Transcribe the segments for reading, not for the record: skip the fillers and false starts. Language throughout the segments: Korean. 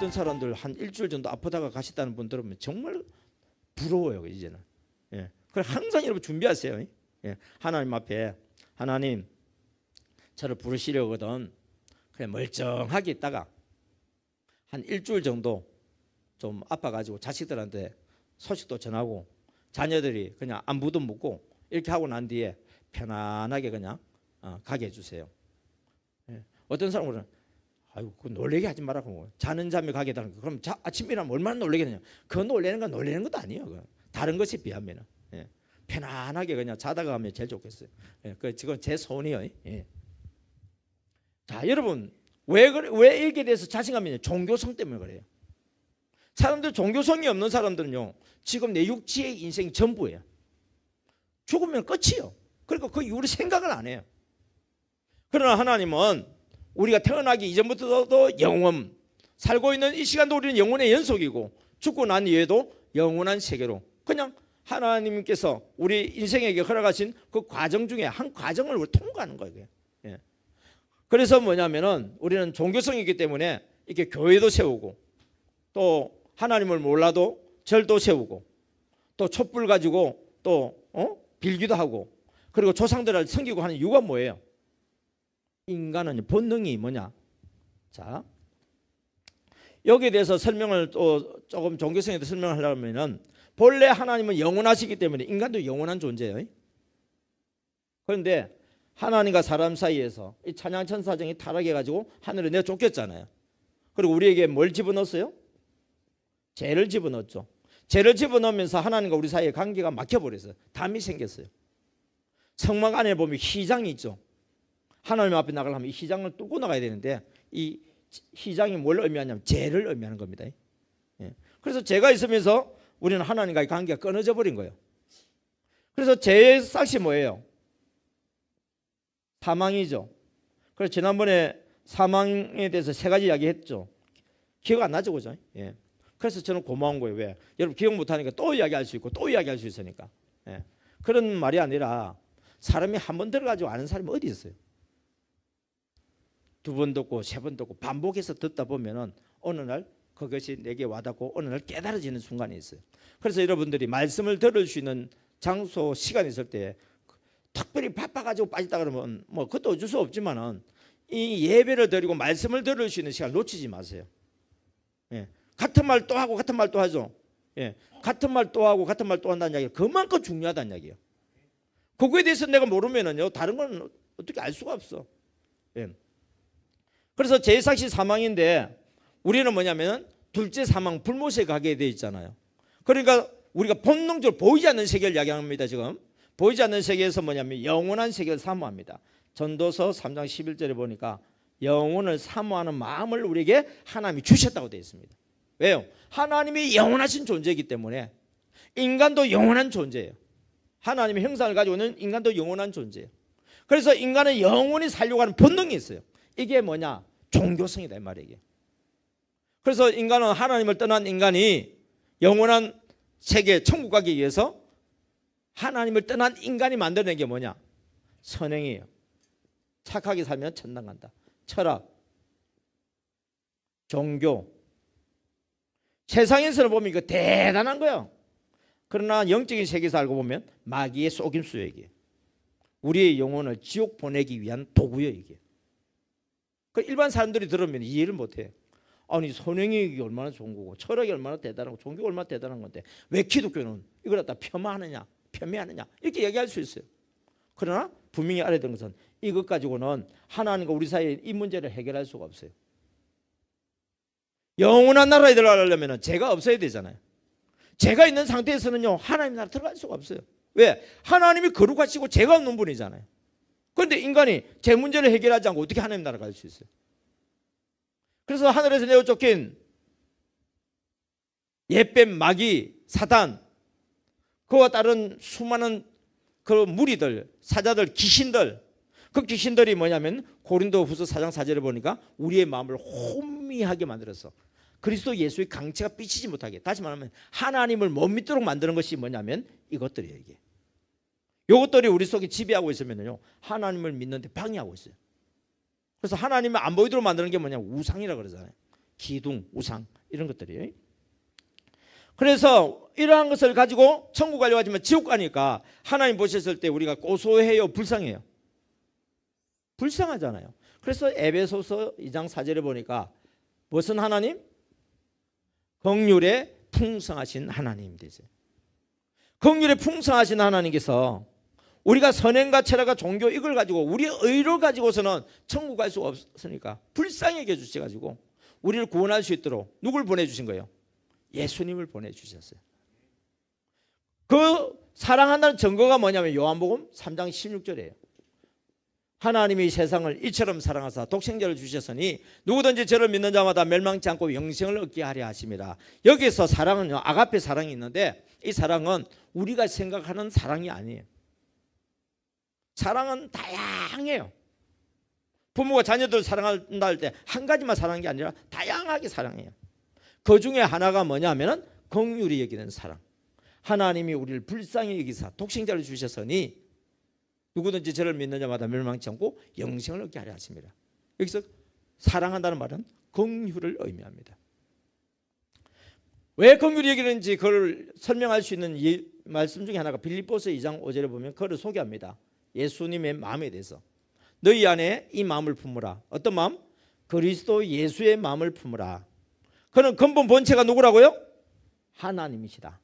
어떤 사람들 한 일주일 정도 아프다가 가셨다는 분 들으면 정말 부러워요. 이제는. 예. 그래 항상 여러분 준비하세요. 예. 하나님 앞에 하나님 저를 부르시려거든. 그냥 멀쩡하게 있다가 한 일주일 정도 좀 아파가지고 자식들한테 소식도 전하고 자녀들이 그냥 안부도 묻고 이렇게 하고 난 뒤에 편안하게 그냥 가게 해주세요. 예. 어떤 사람은 아유, 그 놀래게 하지 말라고. 자는 잠에 가게 되는 거. 그럼 아침이라면 얼마나 놀래겠느냐. 그거 놀래는 건 놀래는 것도 아니에요. 다른 것에 비하면. 예. 편안하게 그냥 자다가 하면 제일 좋겠어요. 예. 지금 제 소원이에요. 예. 자, 여러분 왜 이렇게 대해서 자신감이 있냐? 종교성 때문에 그래요. 사람들 종교성이 없는 사람들은요, 지금 내 육체의 인생이 전부예요. 죽으면 끝이요. 그러니까 그 이후로 생각을 안 해요. 그러나 하나님은 우리가 태어나기 이전부터도 영원, 살고 있는 이 시간도 우리는 영혼의 연속이고 죽고 난 이후에도 영원한 세계로 그냥 하나님께서 우리 인생에게 허락하신 그 과정 중에 한 과정을 우리 통과하는 거예요. 예. 그래서 뭐냐면은 우리는 종교성이기 때문에 이렇게 교회도 세우고 또 하나님을 몰라도 절도 세우고 또 촛불 가지고 또 빌기도 하고 그리고 조상들을 섬기고 하는 이유가 뭐예요? 인간은 본능이 뭐냐? 자, 여기에 대해서 설명을 또 조금 종교성에 대해서 설명을 하려면은 본래 하나님은 영원하시기 때문에 인간도 영원한 존재예요. 그런데 하나님과 사람 사이에서 이 찬양천사정이 타락해가지고 하늘에 내어 쫓겼잖아요. 그리고 우리에게 뭘 집어넣었어요? 죄를 집어넣었죠. 죄를 집어넣으면서 하나님과 우리 사이의 관계가 막혀버렸어요. 담이 생겼어요. 성막 안에 보면 휘장이 있죠. 하나님 앞에 나가려면 이 휘장을 뚫고 나가야 되는데 이 휘장이 뭘 의미하냐면 죄를 의미하는 겁니다. 예. 그래서 죄가 있으면서 우리는 하나님과의 관계가 끊어져 버린 거예요. 그래서 죄의 싹이 뭐예요? 사망이죠. 그래서 지난번에 사망에 대해서 세 가지 이야기했죠. 기억 안 나죠, 그죠? 예. 그래서 저는 고마운 거예요. 왜? 여러분 기억 못하니까 또 이야기할 수 있고 또 이야기할 수 있으니까. 예. 그런 말이 아니라 사람이 한 번 들어가지고 아는 사람이 어디 있어요? 두 번 듣고 세 번 듣고 반복해서 듣다 보면은 어느 날 그것이 내게 와닿고 어느 날 깨달아지는 순간이 있어요. 그래서 여러분들이 말씀을 들을 수 있는 장소 시간이 있을 때 특별히 바빠가지고 빠졌다 그러면 뭐 그것도 어쩔 수 없지만은 이 예배를 드리고 말씀을 들을 수 있는 시간 놓치지 마세요. 예. 같은 말 또 하고 같은 말 또 하죠. 예. 같은 말 또 하고 같은 말 또 한다는 이야기가 그만큼 중요하다는 이야기예요. 그거에 대해서 내가 모르면은요 다른 건 어떻게 알 수가 없어. 예. 그래서 제4시 사망인데 우리는 뭐냐면 둘째 사망 불못에 가게 돼 있잖아요. 그러니까 우리가 본능적으로 보이지 않는 세계를 이야기합니다. 지금 보이지 않는 세계에서 뭐냐면 영원한 세계를 사모합니다. 전도서 3장 11절에 보니까 영혼을 사모하는 마음을 우리에게 하나님이 주셨다고 되어 있습니다. 왜요? 하나님이 영원하신 존재이기 때문에 인간도 영원한 존재예요. 하나님의 형상을 가지고 있는 인간도 영원한 존재예요. 그래서 인간은 영원히 살려고 하는 본능이 있어요. 이게 뭐냐? 종교성이다 이 말이에요. 그래서 인간은 하나님을 떠난 인간이 영원한 세계 천국 가기 위해서 하나님을 떠난 인간이 만들어낸 게 뭐냐? 선행이에요. 착하게 살면 천당 간다. 철학, 종교. 세상에서는 보면 이거 대단한 거예요. 그러나 영적인 세계에서 알고 보면 마귀의 속임수예요. 이게 우리의 영혼을 지옥 보내기 위한 도구예요. 이게 일반 사람들이 들으면 이해를 못해요. 아니 선행이 얼마나 좋은 거고 철학이 얼마나 대단하고 종교가 얼마나 대단한 건데 왜 기독교는 이걸 갖다 폄하하느냐 폄훼하느냐 이렇게 얘기할 수 있어요. 그러나 분명히 알아야 되는 것은 이것 가지고는 하나님과 우리 사이에 이 문제를 해결할 수가 없어요. 영원한 나라에 들어가려면 죄가 없어야 되잖아요. 죄가 있는 상태에서는요 하나님 나라 들어갈 수가 없어요. 왜? 하나님이 거룩하시고 죄가 없는 분이잖아요. 그런데 인간이 죄 문제를 해결하지 않고 어떻게 하나님 나라 갈 수 있어요? 그래서 하늘에서 내어 쫓긴 옛뱀, 마귀, 사단 그와 다른 수많은 그 무리들, 사자들, 귀신들 그 귀신들이 뭐냐면 고린도후서 4장 4절에 보니까 우리의 마음을 혼미하게 만들어서 그리스도 예수의 강체가 삐치지 못하게 다시 말하면 하나님을 못 믿도록 만드는 것이 뭐냐면 이것들이에요. 이게 이것들이 우리 속에 지배하고 있으면요 하나님을 믿는데 방해하고 있어요. 그래서 하나님을 안 보이도록 만드는 게 뭐냐 우상이라고 그러잖아요. 기둥, 우상 이런 것들이에요. 그래서 이러한 것을 가지고 천국 가려고 하지만 지옥 가니까 하나님 보셨을 때 우리가 고소해요, 불쌍해요? 불쌍하잖아요. 그래서 에베소서 2장 4절에 보니까 무슨 하나님? 긍휼에 풍성하신 하나님 되세요. 긍휼에 풍성하신 하나님께서 우리가 선행과 철학과 종교 이걸 가지고 우리의 의를 가지고서는 천국 갈 수가 없으니까 불쌍히 여겨주셔가지고 우리를 구원할 수 있도록 누굴 보내주신 거예요? 예수님을 보내주셨어요. 그 사랑한다는 증거가 뭐냐면 요한복음 3장 16절이에요. 하나님이 세상을 이처럼 사랑하사 독생자를 주셨으니 누구든지 저를 믿는 자마다 멸망치 않고 영생을 얻게 하려 하심이라. 여기서 사랑은요, 아가페 사랑이 있는데 이 사랑은 우리가 생각하는 사랑이 아니에요. 사랑은 다양해요. 부모가 자녀들 사랑한다 할 때 한 가지만 사랑하는 게 아니라 다양하게 사랑해요. 그 중에 하나가 뭐냐면 긍휼히 여기는 사랑. 하나님이 우리를 불쌍히 여기사 독생자를 주셨으니 누구든지 저를 믿는 자마다 멸망치 않고 영생을 얻게 하려 하십니다. 여기서 사랑한다는 말은 긍휼을 의미합니다. 왜 긍휼히 여기는지 그걸 설명할 수 있는 말씀 중에 하나가 빌립보서 2장 5절에 보면 그를 소개합니다. 예수님의 마음에 대해서. 너희 안에 이 마음을 품으라. 어떤 마음? 그리스도 예수의 마음을 품으라. 그는 근본 본체가 누구라고요? 하나님이시다.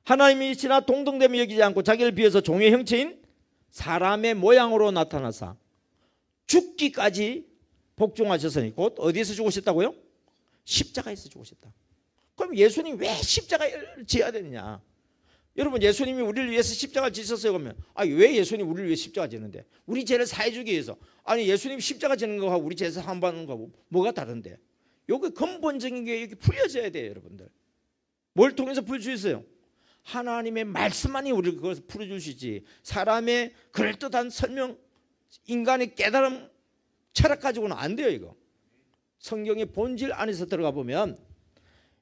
하나님이시나 동등됨을 여기지 않고 자기를 비해서 종의 형체인 사람의 모양으로 나타나사 죽기까지 복종하셨으니 곧 어디에서 죽으셨다고요? 십자가에서 죽으셨다. 그럼 예수님 왜 십자가를 지어야 되느냐? 여러분, 예수님이 우리를 위해서 십자가를 지셨어요 그러면 왜 예수님이 우리를 위해 십자가 지는데? 우리 죄를 사해주기 위해서. 아니 예수님 십자가 지는 거하고 우리 죄에서 사함받는 거하고 뭐가 다른데? 여기 근본적인 게 여기 풀려져야 돼요. 여러분들 뭘 통해서 풀 수 있어요? 하나님의 말씀만이 우리를 그것을 풀어줄 수 있지 사람의 그럴듯한 설명, 인간의 깨달음, 철학 가지고는 안 돼요. 이거 성경의 본질 안에서 들어가 보면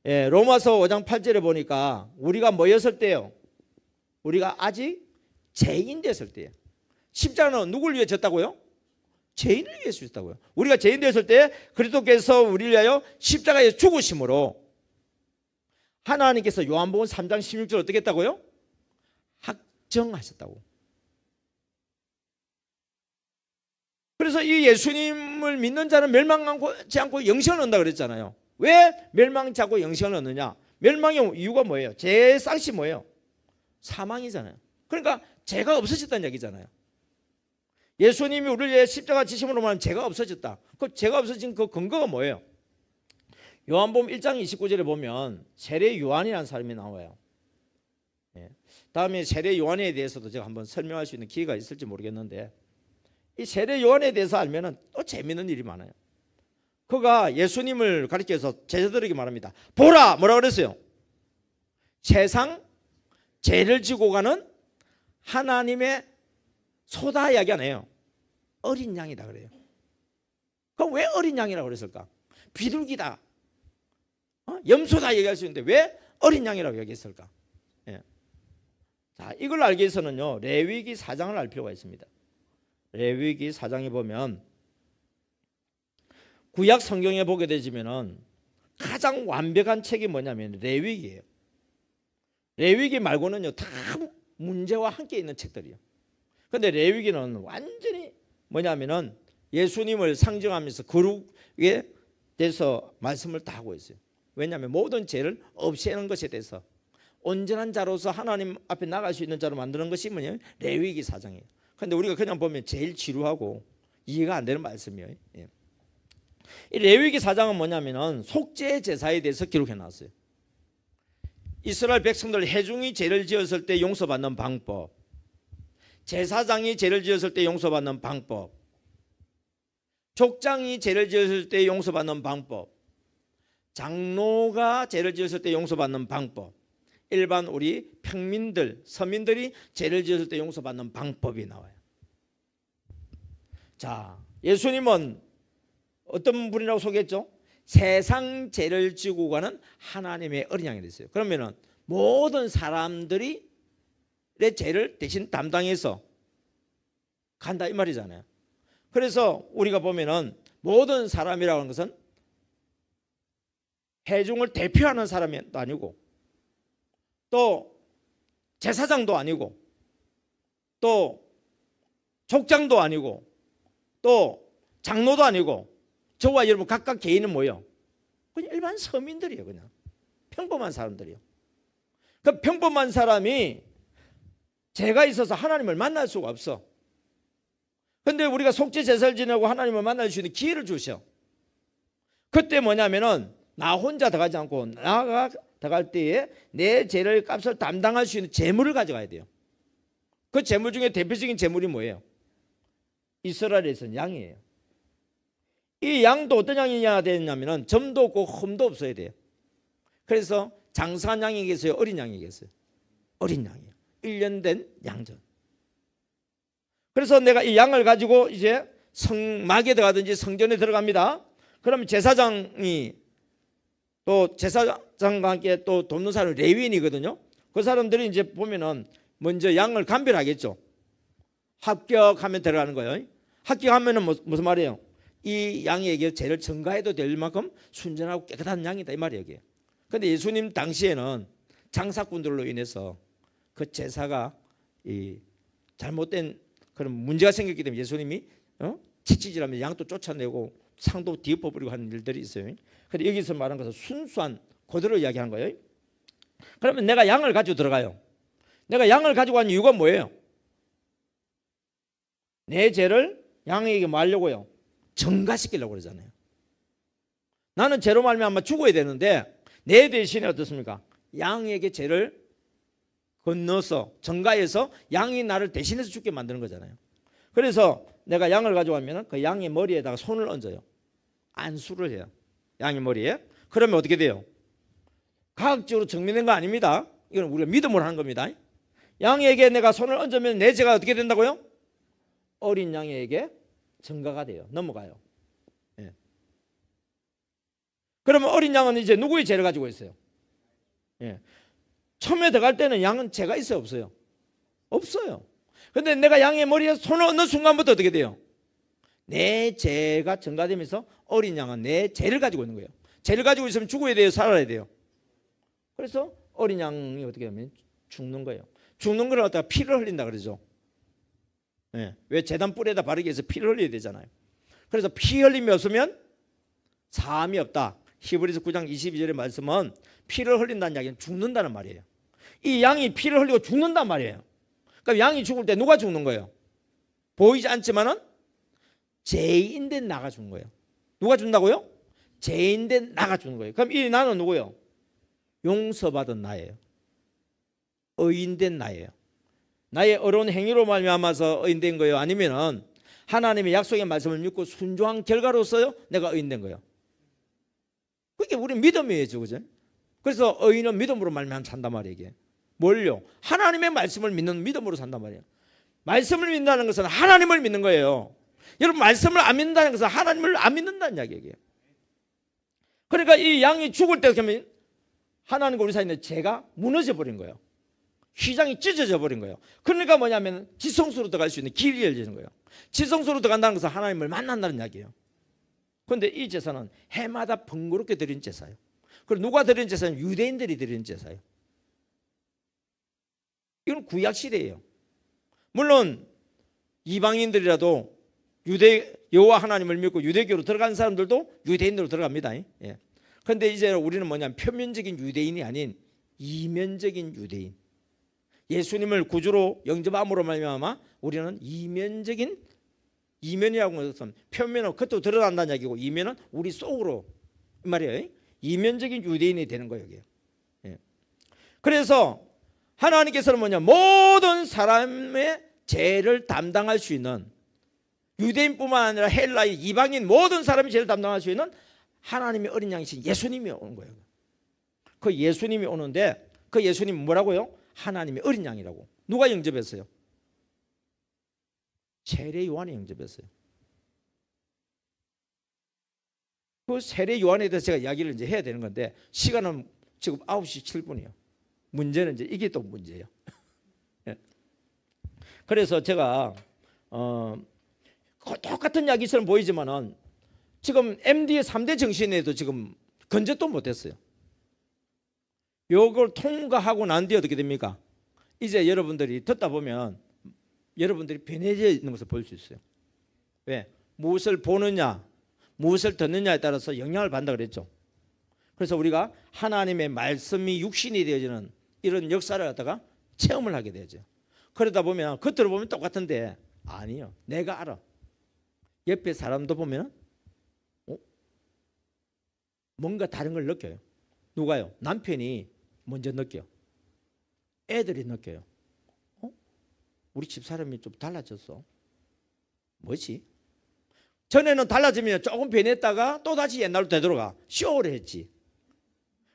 로마서 5장 8절에 보니까 우리가 뭐였을 때요? 우리가 아직 죄인 됐을 때예요. 십자가는 누굴 위해 졌다고요? 죄인을 위해 주셨다고요. 우리가 죄인 됐을 때 그리스도께서 우리를 위하여 십자가에 죽으심으로 하나님께서 요한복음 3장 16절 어떻게 했다고요? 확정하셨다고. 그래서 이 예수님을 믿는 자는 멸망하지 않고 영생을 얻는다 그랬잖아요. 왜 멸망치 않고 영생을 얻느냐? 멸망의 이유가 뭐예요? 죄의 싹이 뭐예요? 사망이잖아요. 그러니까 죄가 없어졌다는 얘기잖아요. 예수님이 우리를 위해 십자가 지심으로 말하면 죄가 없어졌다. 그 죄가 없어진 그 근거가 뭐예요? 요한복음 1장 29절에 보면 세례 요한이라는 사람이 나와요. 다음에 세례 요한에 대해서도 제가 한번 설명할 수 있는 기회가 있을지 모르겠는데 이 세례 요한에 대해서 알면은 또 재미있는 일이 많아요. 그가 예수님을 가리켜서 제자들에게 말합니다. 보라! 뭐라고 그랬어요? 세상 죄를 지고 가는 하나님의 소다 이야기 안 해요. 어린 양이다 그래요. 그럼 왜 어린 양이라고 그랬을까? 비둘기다, 염소다 얘기할 수 있는데 왜 어린 양이라고 얘기했을까? 자, 이걸 알기 위해서는요 레위기 4장을 알 필요가 있습니다. 레위기 4장에 보면 구약 성경에 보게 되지면은 가장 완벽한 책이 뭐냐면 레위기예요. 레위기 말고는요 다 문제와 함께 있는 책들이에요. 그런데 레위기는 완전히 뭐냐면은 예수님을 상징하면서 거룩에 대해서 말씀을 다 하고 있어요. 왜냐하면 모든 죄를 없애는 것에 대해서 온전한 자로서 하나님 앞에 나갈 수 있는 자로 만드는 것이 뭐냐면 레위기 4장이에요. 그런데 우리가 그냥 보면 제일 지루하고 이해가 안 되는 말씀이에요. 이 레위기 4장은 뭐냐면은 속죄 제사에 대해서 기록해 놨어요. 이스라엘 백성들 회중이 죄를 지었을 때 용서받는 방법, 제사장이 죄를 지었을 때 용서받는 방법, 족장이 죄를 지었을 때 용서받는 방법, 장로가 죄를 지었을 때 용서받는 방법, 일반 우리 평민들, 서민들이 죄를 지었을 때 용서받는 방법이 나와요. 자, 예수님은 어떤 분이라고 소개했죠? 세상 죄를 지고 가는 하나님의 어린 양이 됐어요. 그러면은 모든 사람들이 내 죄를 대신 담당해서 간다 이 말이잖아요. 그래서 우리가 보면은 모든 사람이라고 하는 것은 회중을 대표하는 사람이 아니고 또 제사장도 아니고 또 족장도 아니고 또 장로도 아니고 저와 여러분 각각 개인은 뭐예요? 그냥 일반 서민들이에요. 그냥 평범한 사람들이에요. 그 평범한 사람이 죄가 있어서 하나님을 만날 수가 없어. 근데 우리가 속죄 제사를 지내고 하나님을 만날 수 있는 기회를 주셔. 그때 뭐냐면은 나 혼자 들어가지 않고 나가 들어갈 때에 내 죄를 값을 담당할 수 있는 재물을 가져가야 돼요. 그 재물 중에 대표적인 재물이 뭐예요? 이스라엘에서는 양이에요. 이 양도 어떤 양이냐 되냐면은 점도 없고 흠도 없어야 돼요. 그래서 장사한 양이 계세요? 어린 양이 계세요? 어린 양이에요. 1년 된 양전. 그래서 내가 이 양을 가지고 이제 성막에 들어가든지 성전에 들어갑니다. 그러면 제사장이 또 제사장과 함께 또 돕는 사람이 레위인이거든요. 그 사람들이 이제 보면은 먼저 양을 감별하겠죠. 합격하면 들어가는 거예요. 합격하면은 무슨 말이에요? 이 양에게 죄를 전가해도 될 만큼 순전하고 깨끗한 양이다 이 말이에요. 그런데 예수님 당시에는 장사꾼들로 인해서 그 제사가 이 잘못된 그런 문제가 생겼기 때문에 예수님이 지치질하면 양도 쫓아내고 상도 뒤엎어버리고 하는 일들이 있어요. 그런데 여기서 말한 것은 순수한 그대로 이야기하는 거예요. 그러면 내가 양을 가지고 들어가요. 내가 양을 가지고 간 이유가 뭐예요? 내 죄를 양에게 말려고요. 전가시키려고 그러잖아요. 나는 죄로 말미암아 죽어야 되는데 내 대신에 어떻습니까? 양에게 죄를 건너서 전가해서 양이 나를 대신해서 죽게 만드는 거잖아요. 그래서 내가 양을 가져가면 그 양의 머리에다가 손을 얹어요. 안수를 해요. 양의 머리에. 그러면 어떻게 돼요? 과학적으로 증명된 거 아닙니다. 이건 우리가 믿음으로 하는 겁니다. 양에게 내가 손을 얹으면 내 죄가 어떻게 된다고요? 어린 양에게 전가가 돼요. 넘어가요. 예. 그러면 어린 양은 이제 누구의 죄를 가지고 있어요? 예. 처음에 들어갈 때는 양은 죄가 있어요? 없어요? 없어요. 그런데 내가 양의 머리에 손을 얹는 순간부터 어떻게 돼요? 내 죄가 전가되면서 어린 양은 내 죄를 가지고 있는 거예요. 죄를 가지고 있으면 죽어야 돼요? 살아야 돼요? 그래서 어린 양이 어떻게 하면 죽는 거예요. 죽는 걸 갖다가 피를 흘린다 그러죠. 예. 왜 제단 뿔에다 바르기 위해서 피를 흘려야 되잖아요. 그래서 피 흘림이 없으면 사함이 없다. 히브리서 9장 22절의 말씀은 피를 흘린다는 이야기는 죽는다는 말이에요. 이 양이 피를 흘리고 죽는단 말이에요. 그러니까 양이 죽을 때 누가 죽는 거예요? 보이지 않지만은 죄인된 나가 죽는 거예요. 누가 죽는다고요? 죄인된 나가 죽는 거예요. 그럼 이 나는 누구예요? 용서받은 나예요. 의인된 나예요. 나의 어려운 행위로 말미암아서 의인된 거예요? 아니면은 하나님의 약속의 말씀을 믿고 순종한 결과로서요 내가 의인된 거예요? 그게 우리 믿음이에요, 그죠? 그래서 의인은 믿음으로 말미암아 산단 말이에요. 이게 뭘요? 하나님의 말씀을 믿는 믿음으로 산단 말이에요. 말씀을 믿는다는 것은 하나님을 믿는 거예요. 여러분, 말씀을 안 믿는다는 것은 하나님을 안 믿는다는 이야기예요. 그러니까 이 양이 죽을 때 그러면 하나님과 우리 사이에 죄가 무너져 버린 거예요. 휘장이 찢어져 버린 거예요. 그러니까 뭐냐면 지성소로 들어갈 수 있는 길이 열리는 거예요. 지성소로 들어간다는 것은 하나님을 만난다는 이야기예요. 그런데 이 제사는 해마다 번거롭게 드린 제사예요. 그리고 누가 드리는 제사는 유대인들이 드리는 제사예요. 이건 구약 시대예요. 물론 이방인들이라도 여호와 하나님을 믿고 유대교로 들어간 사람들도 유대인으로 들어갑니다. 예. 그런데 이제 우리는 뭐냐면 표면적인 유대인이 아닌 이면적인 유대인. 예수님을 구주로 영접함으로 말미암아 우리는 이면적인, 이면이라고 하는 것은 표면은 겉으로 드러난다는 얘기고 이면은 우리 속으로 이 말이에요. 이면적인 유대인이 되는 거예요. 이게. 예. 그래서 하나님께서는 뭐냐, 모든 사람의 죄를 담당할 수 있는, 유대인뿐만 아니라 헬라인, 이방인 모든 사람이 죄를 담당할 수 있는 하나님의 어린 양이신 예수님이 오는 거예요. 그 예수님이 오는데 그 예수님은 뭐라고요? 하나님의 어린 양이라고. 누가 영접했어요? 세례 요한이 영접했어요. 그 세례 요한에 대해서 제가 이야기를 이제 해야 되는 건데 시간은 지금 9시 7분이에요. 문제는 이제 이게 또 문제예요. 그래서 제가 똑같은 이야기처럼 보이지만은 지금 MD의 3대 정신에도 지금 건재도 못했어요. 요걸 통과하고 난 뒤에 어떻게 됩니까? 이제 여러분들이 듣다 보면 여러분들이 변해져 있는 것을 볼 수 있어요. 왜? 무엇을 보느냐, 무엇을 듣느냐에 따라서 영향을 받는다 그랬죠. 그래서 우리가 하나님의 말씀이 육신이 되어지는 이런 역사를 갖다가 체험을 하게 되죠. 그러다 보면 겉으로 보면 똑같은데 아니요. 내가 알아. 옆에 사람도 보면 뭔가 다른 걸 느껴요. 누가요? 남편이 먼저 느껴. 애들이 느껴요. 우리 집 사람이 좀 달라졌어. 뭐지? 전에는 달라지면 조금 변했다가 또다시 옛날로 되돌아가. 쇼를 했지.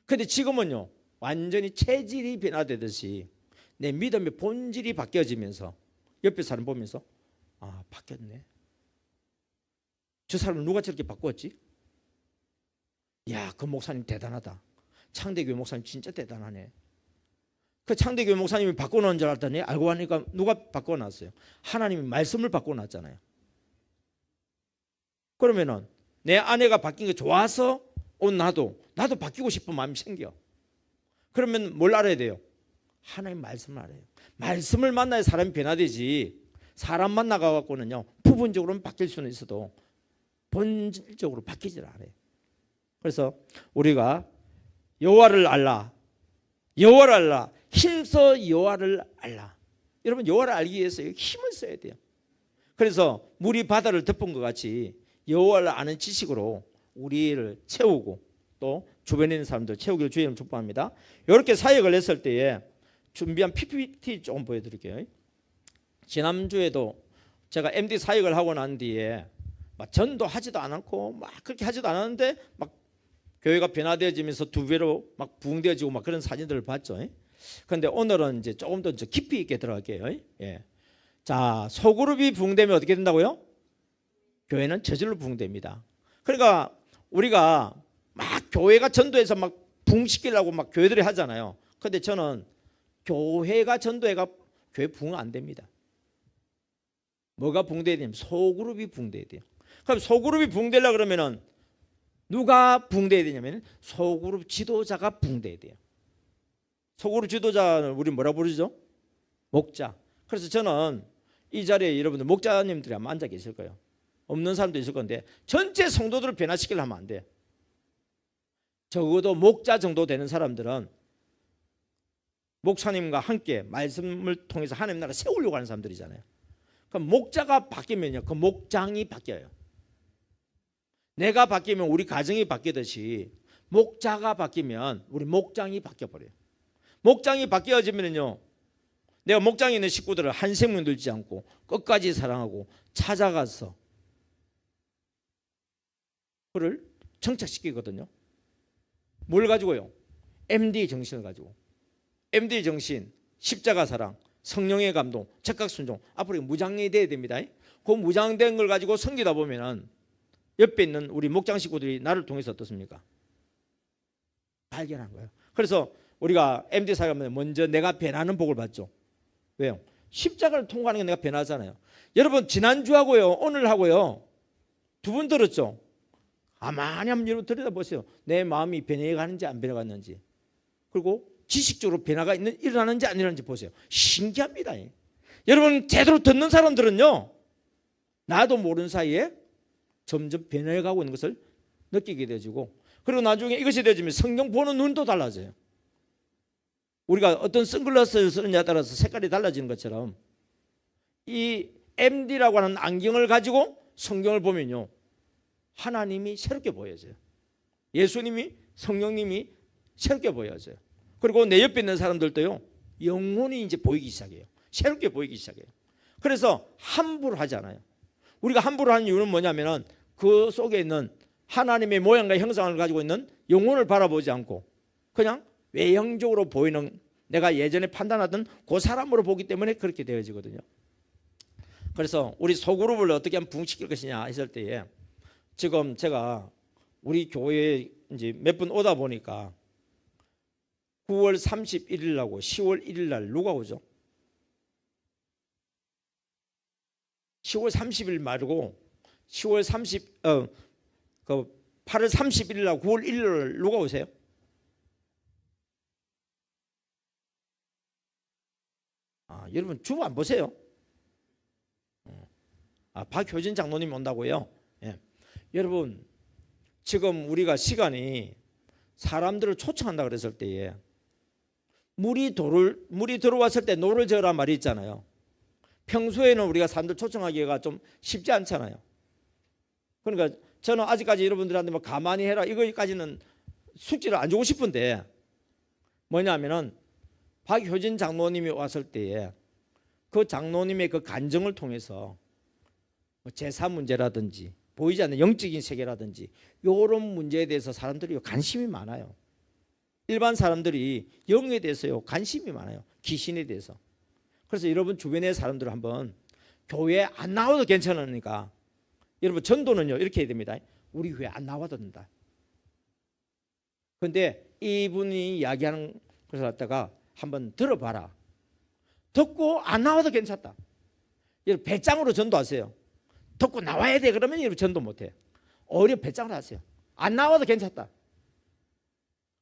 근데 지금은요. 완전히 체질이 변화되듯이 내 믿음의 본질이 바뀌어지면서 옆에 사람 보면서 아, 바뀌었네. 저 사람을 누가 저렇게 바꾸었지? 야, 그 목사님 대단하다. 창대교회 목사님 진짜 대단하네. 그 창대교회 목사님이 바꿔놓은 줄 알았더니 알고 보니까 누가 바꿔놨어요? 하나님이 말씀을 바꿔놨잖아요. 그러면은 내 아내가 바뀐 게 좋아서 나도 바뀌고 싶은 마음이 생겨. 그러면 뭘 알아야 돼요? 하나님 말씀을 알아요. 말씀을 만나야 사람이 변화되지. 사람 만나가지고는요 부분적으로는 바뀔 수는 있어도 본질적으로 바뀌질 않아요. 그래서 우리가 여호와를 알라, 여호와를 알라, 힘써 여호와를 알라. 여러분 여호와를 알기 위해서 힘을 써야 돼요. 그래서 물이 바다를 덮은 것 같이 여호와를 아는 지식으로 우리를 채우고 또 주변에 있는 사람들 채우기를 주의 이름으로 축복합니다. 이렇게 사역을 했을 때에 준비한 PPT 조금 보여드릴게요. 지난주에도 제가 MD 사역을 하고 난 뒤에 막 전도하지도 않았고 막 그렇게 하지도 않았는데 막 교회가 변화되어지면서 두 배로 막 부흥되어지고 막 그런 사진들을 봤죠. 그런데 오늘은 이제 조금 더 깊이 있게 들어갈게요. 예. 자, 소그룹이 부흥되면 어떻게 된다고요? 교회는 저절로 부흥됩니다. 그러니까 우리가 막 교회가 전도해서 막 부흥시키려고 막 교회들이 하잖아요. 그런데 저는 교회가 전도해가 교회 부흥 안 됩니다. 뭐가 부흥돼야 되냐면 소그룹이 부흥돼야 돼요. 그럼 소그룹이 부흥되려고 그러면은 누가 부흥돼야 되냐면 소그룹 지도자가 부흥돼야 돼요. 소그룹 지도자는 우리 뭐라 부르죠? 목자. 그래서 저는 이 자리에 여러분들 목자님들이 아마 앉아 계실 거예요. 없는 사람도 있을 건데 전체 성도들을 변화시키려면 하면 안 돼. 적어도 목자 정도 되는 사람들은 목사님과 함께 말씀을 통해서 하나님 나라 세우려고 하는 사람들이잖아요. 그럼 목자가 바뀌면요 그 목장이 바뀌어요. 내가 바뀌면 우리 가정이 바뀌듯이 목자가 바뀌면 우리 목장이 바뀌어버려요. 목장이 바뀌어지면요 내가 목장에 있는 식구들을 한 생명 들지 않고 끝까지 사랑하고 찾아가서 그를 정착시키거든요. 뭘 가지고요? MD 정신을 가지고. MD 정신, 십자가 사랑, 성령의 감동, 적각 순종. 앞으로 무장이 돼야 됩니다. 그 무장된 걸 가지고 섬기다 보면은 옆에 있는 우리 목장 식구들이 나를 통해서 어떻습니까? 발견한 거예요. 그래서 우리가 MD 사역하면 먼저 내가 변하는 복을 받죠. 왜요? 십자가를 통과하는 게 내가 변하잖아요. 여러분 지난주하고요 오늘하고요 두 분 들었죠? 가만히 한번 여러분 들여다보세요. 내 마음이 변해가는지 안 변해갔는지, 그리고 지식적으로 변화가 일어나는지 안 일어나는지 보세요. 신기합니다. 여러분 제대로 듣는 사람들은요 나도 모르는 사이에 점점 변해가고 있는 것을 느끼게 되어지고, 그리고 나중에 이것이 되어지면 성경 보는 눈도 달라져요. 우리가 어떤 선글라스를 쓰느냐에 따라서 색깔이 달라지는 것처럼 이 MD라고 하는 안경을 가지고 성경을 보면요 하나님이 새롭게 보여져요. 예수님이, 성령님이 새롭게 보여져요. 그리고 내 옆에 있는 사람들도요 영혼이 이제 보이기 시작해요. 새롭게 보이기 시작해요. 그래서 함부로 하지 않아요. 우리가 함부로 하는 이유는 뭐냐면은 그 속에 있는 하나님의 모양과 형상을 가지고 있는 영혼을 바라보지 않고 그냥 외형적으로 보이는, 내가 예전에 판단하던 그 사람으로 보기 때문에 그렇게 되어지거든요. 그래서 우리 소그룹을 어떻게 하면 부흥시킬 것이냐 했을 때에 지금 제가 우리 교회에 이제 몇 분 오다 보니까 9월 31일 하고 10월 1일 날 누가 오죠? 10월 30일 말고 10월 30 그 8월 31일 날 9월 1일 날 누가 오세요? 여러분 주보 안 보세요? 박효진 장로님 온다고요? 예. 여러분 지금 우리가 시간이 사람들을 초청한다 그랬을 때에 물이 들어왔을 때 노를 저으란 말이 있잖아요. 평소에는 우리가 사람들 초청하기가 좀 쉽지 않잖아요. 그러니까 저는 아직까지 여러분들한테 뭐 가만히 해라 이거까지는 숙지를 안 주고 싶은데 뭐냐면은 박효진 장로님이 왔을 때에 그 장로님의 그 간증을 통해서 뭐 제사 문제라든지 보이지 않는 영적인 세계라든지 이런 문제에 대해서 사람들이 관심이 많아요. 일반 사람들이 영에 대해서요 관심이 많아요. 귀신에 대해서. 그래서 여러분 주변의 사람들 한번 교회에 안 나와도 괜찮으니까 여러분 전도는요 이렇게 해야 됩니다. 우리 교회 안 나와도 된다. 근데 이분이 이야기하는 것을 갖다가 한번 들어봐라. 듣고 안 나와도 괜찮다. 여러분 배짱으로 전도하세요. 듣고 나와야 돼 그러면 여러분 전도 못해. 오히려 배짱으로 하세요. 안 나와도 괜찮다.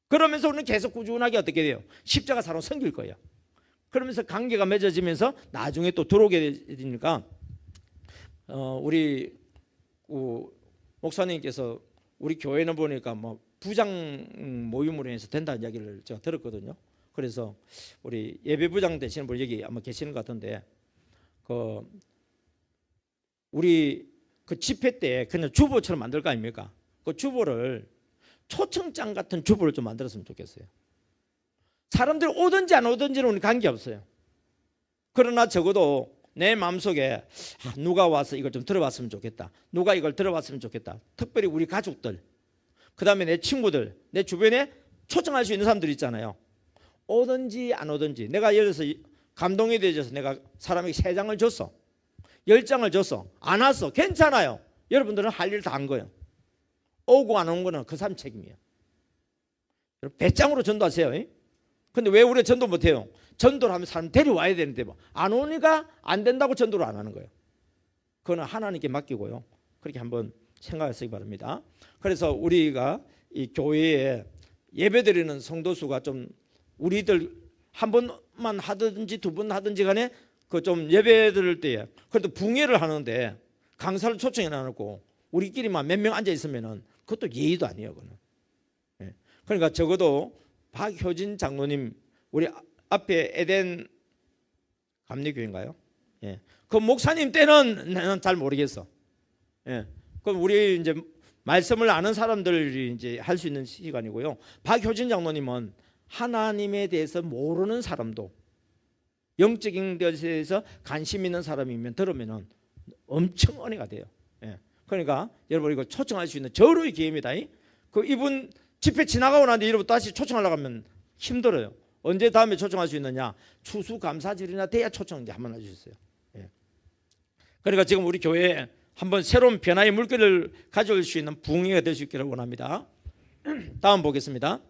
그러면서 우리는 계속 꾸준하게 어떻게 돼요? 십자가 사로 섬길 거예요. 그러면서 관계가 맺어지면서 나중에 또 들어오게 되니까 우리 목사님께서 우리 교회는 보니까 뭐 부장 모임으로 해서 된다는 이야기를 제가 들었거든요. 그래서 우리 예배부장 되시는 분 여기 아마 계시는 것 같은데 우리 그 집회 때 그냥 주보처럼 만들 거 아닙니까? 그 주보를 초청장 같은 주보를 좀 만들었으면 좋겠어요. 사람들이 오든지 안 오든지는 우리 관계없어요. 그러나 적어도 내 마음속에 누가 와서 이걸 좀 들어봤으면 좋겠다. 누가 이걸 들어봤으면 좋겠다. 특별히 우리 가족들, 그 다음에 내 친구들, 내 주변에 초청할 수 있는 사람들 있잖아요. 오든지 안 오든지 내가 예를 들어서 감동이 되어서 내가 사람에게 3장을 줬어. 10장을 줬어. 안 왔어. 괜찮아요. 여러분들은 할 일 다 한 거예요. 오고 안 온 거는 그 사람 책임이에요. 배짱으로 전도하세요. 근데 왜 우리가 전도 못해요? 전도를 하면 사람 데려와야 되는데 뭐 안 오니까 안 된다고 전도를 안 하는 거예요. 그거는 하나님께 맡기고요. 그렇게 한번 생각하시기 바랍니다. 그래서 우리가 이 교회에 예배드리는 성도수가 좀 우리들 한 번만 하든지 두 번 하든지 간에 그 좀 예배 드릴 때에 그래도 붕예를 하는데 강사를 초청해 놔놓고 우리끼리만 몇 명 앉아 있으면은 그것도 예의도 아니에요. 그거는. 그러니까 적어도 박효진 장로님 우리 앞에 에덴 감리교인가요? 그 목사님 때는 나는 잘 모르겠어. 그럼 우리 이제 말씀을 아는 사람들이 이제 할 수 있는 시간이고요. 박효진 장로님은 하나님에 대해서 모르는 사람도 영적인 것에 대해서 관심 있는 사람이면 들으면은 엄청 은혜가 돼요. 그러니까 여러분 이거 초청할 수 있는 절호의 기회입니다. 그 이분 집회 지나가고 나는데 여러분 다시 초청하려고 하면 힘들어요. 언제 다음에 초청할 수 있느냐? 추수감사절이나 돼야 초청 이제 한번 해주셨어요. 그러니까 지금 우리 교회에 한번 새로운 변화의 물결을 가져올 수 있는 부흥회가 될 수 있기를 원합니다. 다음 보겠습니다.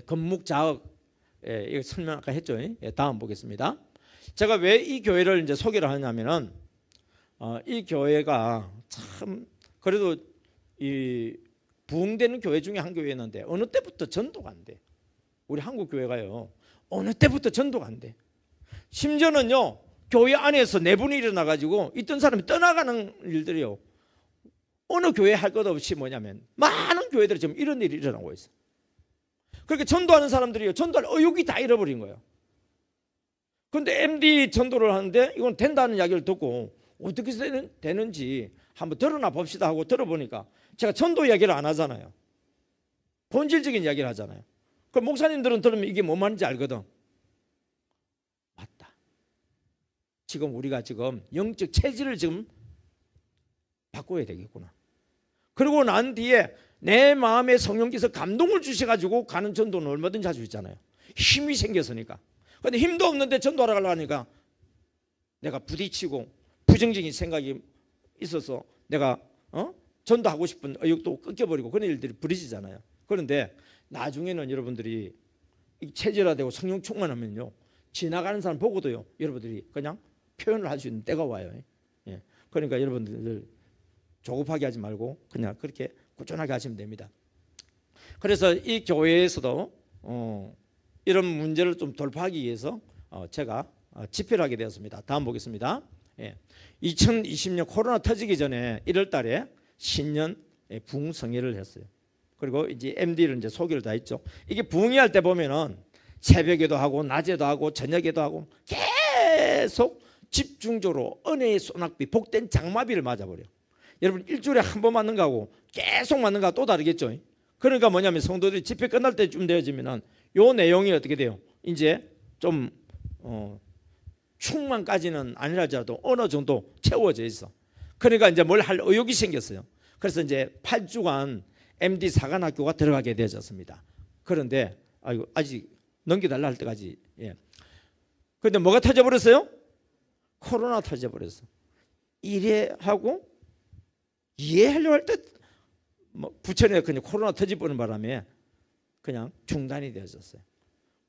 건묵자억 이거 설명 아까 했죠. 다음 보겠습니다. 제가 왜 이 교회를 이제 소개를 하냐면은 이 교회가 참 그래도 이 부흥되는 교회 중에 한 교회였는데 어느 때부터 전도가 안 돼. 우리 한국 교회가요. 어느 때부터 전도가 안 돼. 심지어는요. 교회 안에서 내분이 일어나가지고 있던 사람이 떠나가는 일들이요. 어느 교회 할 것 없이 뭐냐면 많은 교회들이 지금 이런 일이 일어나고 있어. 그렇게 전도하는 사람들이요. 전도할 의욕이 다 잃어버린 거예요. 그런데 MD 전도를 하는데 이건 된다는 이야기를 듣고 어떻게 되는지 한번 드러나 봅시다 하고 들어보니까 제가 전도 이야기를 안 하잖아요. 본질적인 이야기를 하잖아요. 그 목사님들은 들으면 이게 뭔 말인지 알거든. 맞다. 지금 우리가 지금 영적 체질을 지금 바꿔야 되겠구나. 그러고 난 뒤에 내 마음에 성령께서 감동을 주셔가지고 가는 전도는 얼마든지 할 수 있잖아요. 힘이 생겼으니까. 그런데 힘도 없는데 전도하러 가려고 하니까 내가 부딪히고 부정적인 생각이 있어서 내가 전도하고 싶은 의욕도 끊겨버리고 그런 일들이 벌어지잖아요. 그런데 나중에는 여러분들이 체질화되고 성령 충만하면요. 지나가는 사람 보고도요. 여러분들이 그냥 표현을 할 수 있는 때가 와요. 그러니까 여러분들 조급하게 하지 말고 그냥 그렇게 꾸준하게 하시면 됩니다. 그래서 이 교회에서도 이런 문제를 좀 돌파하기 위해서 제가 집회를 하게 되었습니다. 다음 보겠습니다. 2020년 코로나 터지기 전에 1월 달에 신년 부흥성회를 했어요. 그리고 이제 MD를 이제 소개를 다 했죠. 이게 부흥회할 때 보면은 새벽에도 하고 낮에도 하고 저녁에도 하고 계속 집중적으로 은혜의 소낙비 복된 장마비를 맞아버려. 여러분 일주일에 한 번 맞는 거하고 계속 맞는 거하고 또 다르겠죠. 그러니까 뭐냐면 성도들이 집회 끝날 때쯤 되어지면은 요 내용이 어떻게 돼요? 이제 좀 충만까지는 아니라도 어느 정도 채워져 있어. 그러니까 이제 뭘 할 의욕이 생겼어요. 그래서 이제 8주간 MD 사관학교가 들어가게 되어졌습니다. 그런데 아직 넘겨달라 할 때까지. 그런데 뭐가 터져버렸어요? 코로나 터져버렸어. 이해하고 이해하려고 할 때 부천에 그냥 코로나 터져버리는 바람에 그냥 중단이 되어졌어요.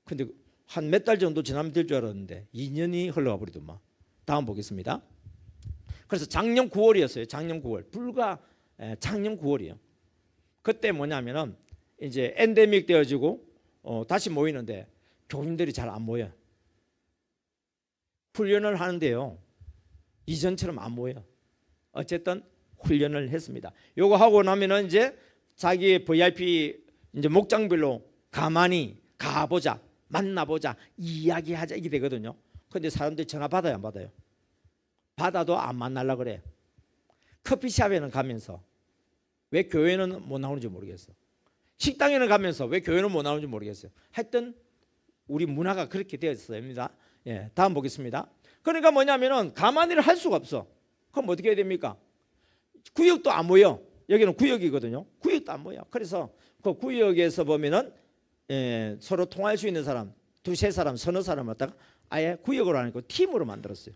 근데 한 몇 달 정도 지나면 될 줄 알았는데 2년이 흘러가 버리더만. 다음 보겠습니다. 그래서 작년 9월이었어요. 작년 9월. 불과 작년 9월이에요. 그때 뭐냐면은 이제 엔데믹 되어지고 다시 모이는데 교인들이 잘 안 모여. 훈련을 하는데요. 이전처럼 안 모여. 어쨌든 훈련을 했습니다. 요거 하고 나면은 이제 자기 VIP 이제 목장별로 가만히 가보자, 만나보자, 이야기하자 이게 되거든요. 근데 사람들이 전화 받아요, 안 받아요? 받아도 안 만나려고 그래. 커피숍에는 가면서 왜 교회는 못 나오는지 모르겠어. 식당에는 가면서 왜 교회는 못 나오는지 모르겠어요. 하여튼 우리 문화가 그렇게 되었습니다. 다음 보겠습니다. 그러니까 뭐냐면은 가만히를 할 수가 없어. 그럼 어떻게 해야 됩니까? 구역도 안 모여. 여기는 구역이거든요. 구역도 안 모여. 그래서 그 구역에서 보면은 서로 통할 수 있는 사람, 두세 사람, 서너 사람 갖다가 아예 구역으로 안 했고 팀으로 만들었어요.